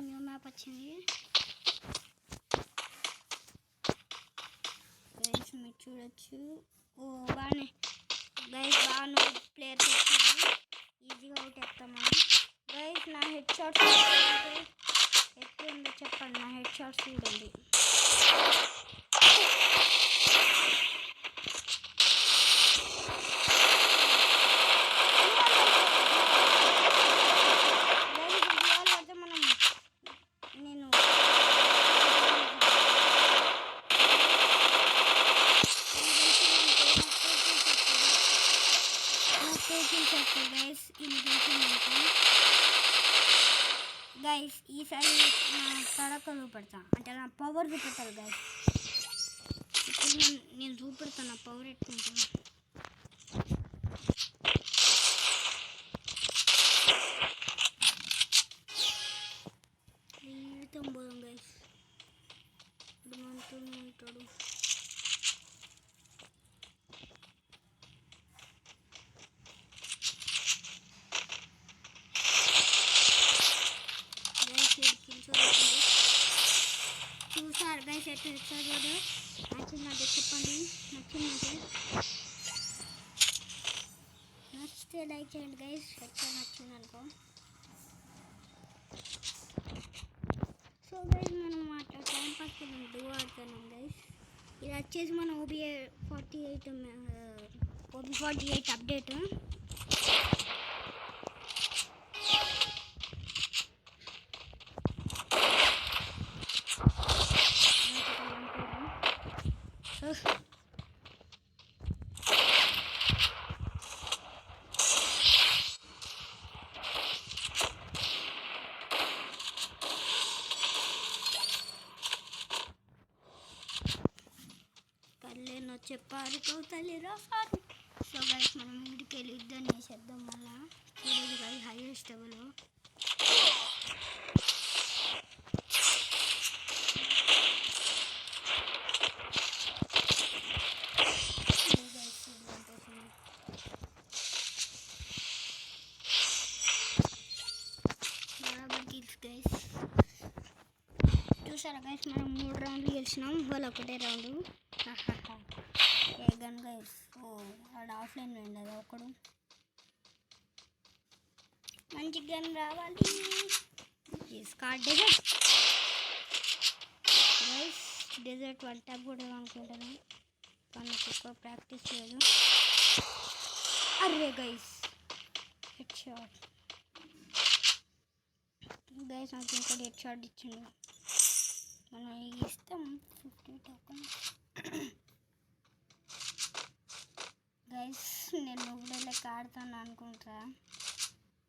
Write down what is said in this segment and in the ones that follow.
New map వచ్చింది guys, మీరు చూడొచ్చు. ఓ బాగానే గైస్, బాగా ప్లేయర్స్ వచ్చారు, ఈజీగా అవుట్ ఎత్తాం మనం. గైస్ నా హెడ్ షాట్స్ ఎట్లా ఉందో చెప్పండి, నా హెడ్ షాట్స్ చూడండి. గైస్ ఈసారి నా తడక చూపెడతా, అంటే నా పవర్ చూపెట్టాలి గైస్. ఇప్పుడు నేను చూపెడతాను నా పవర్ ఎట్టుకుంటాను. ఈతం పోదాం గైస్, ఇప్పుడు మనతో ఉంటాడు. చూసారు గైస్ ఎట్లా ఇచ్చారు, నచ్చిందంటే చెప్పండి, నచ్చితే లైక్ చేయండి గైస్, ఎట్లా నచ్చింది అనుకో. సో గైస్ మనం అట్లా టైం పాస్కి మనం డూ ఆడుతున్నాం గైస్. ఇది వచ్చేసి మన OB48 అప్డేట్. కళ్ళేనో చెప్పారు కౌతలి రారు. సో గైస్ మనం ఇంటికి వెళ్ళి యుద్ధం చేసేద్దాం. మళ్ళా చూడదు గైస్ హైయెస్ట్ లెవెల్లో. చూసారా గైస్ మనం 3 రౌండ్లు గెలిచినాం, వాళ్ళు ఒకటే రౌండ్. ఏ గన్ గైస్, ఓ వాడు ఆఫ్లైన్ ఉండదు ఒకడు. మంచి గన్ రావాలి. స్కాట్ డెజర్ట్ గైస్, డెజర్ట్ 1 ట్యాప్ కూడా అనుకుంటాను, కానీ ఎక్కువ ప్రాక్టీస్ లేదు. అరే గైస్ హెడ్ షాట్ గైస్, నాకు ఇంకోటి హెడ్ షాట్ ఇచ్చిండు. మనం ఇస్తాం 50 టోకన్. గైస్ నేను నూబడే లెక్క ఆడుతాను అనుకుంటా,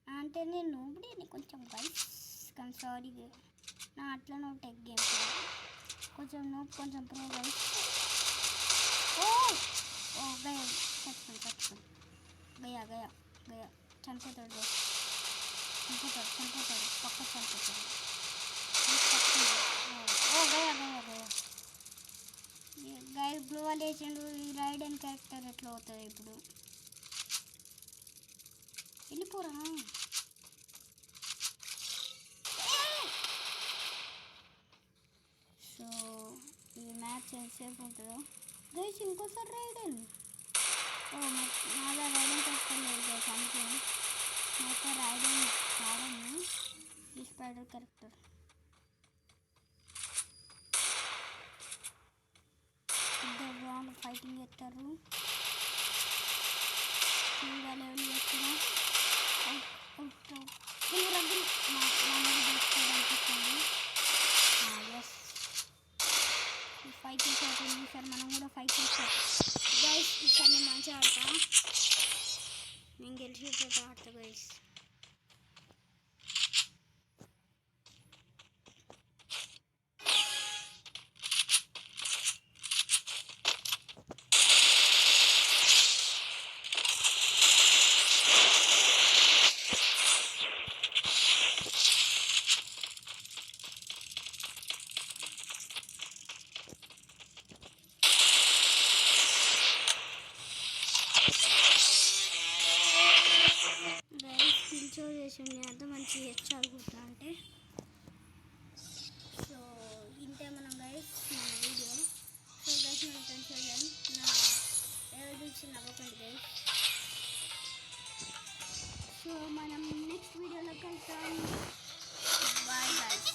అంటే నేను నూబడేని కొంచెం గైస్, కానీ సారీ నా అట్లా నో టెక్ గేమ్ కొంచెం నూబ్ కొంచెం ప్రో గైస్. ఓ గయా చచ్చిపోయి గయా చనిపోతాడు గైస్, చనిపోతాడు పక్క చనిపోతాడు. ఓ గయా గైస్ బ్లూ వాళ్ళు వేసిండు. ఈ రైడెన్ క్యారెక్టర్ ఎట్లా అవుతుంది ఇప్పుడు, వెళ్ళిపోరా. సో ఈ మ్యాచ్ ఎంతసేపు ఉంటుందో గైస్, ఇంకోసారి రైడెన్. ఓ నాదా రైడెన్ క్యారెక్టర్ లేదు గైస్, అందుకే నాకు రైడెన్ కాదని ఈ స్పైడర్ క్యారెక్టర్. ఇద్దరు రౌండ్ ఫైటింగ్ చేస్తారు, కింద లెవెల్ చేస్తున్నా. ఫైట్ చేసేది ఈసారి మనం కూడా ఫైట్ చేస్తాం గైస్. ఈసారి నేను మంచిగా ఆడతా, నేను గెలిచేసేట ఆడతా గైస్.